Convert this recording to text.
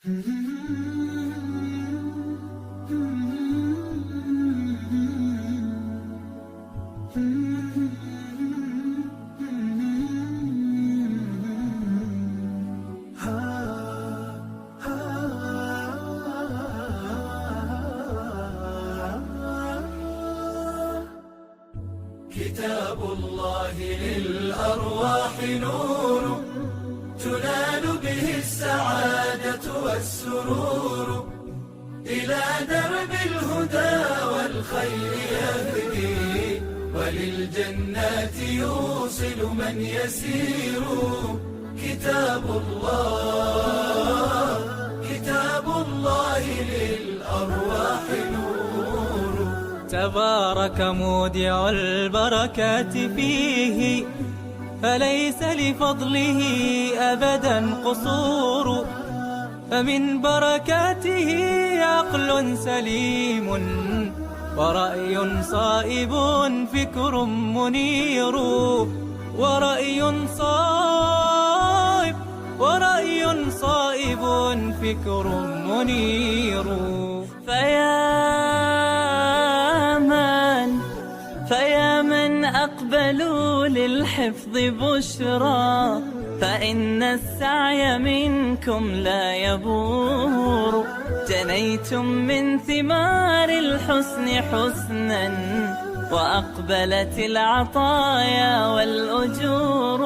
كتاب الله للأرواح نور، تنال به السعادة والسرور، إلى درب الهدى والخير يهدي، وللجنات يوصل من يسير. كتاب الله للأرواح نور. تبارك مودع البركات فيه، فليس لفضله أبدا قصور. فمن بركاته عقل سليم، ورأي صائب فكر منير. ورأي صائب فكر منير. فيا من أقبلوا للحفظ بشرى، فإن السعي منكم لا يبور. جنيتم من ثمار الحسن حسنا، وأقبلت العطايا والأجور.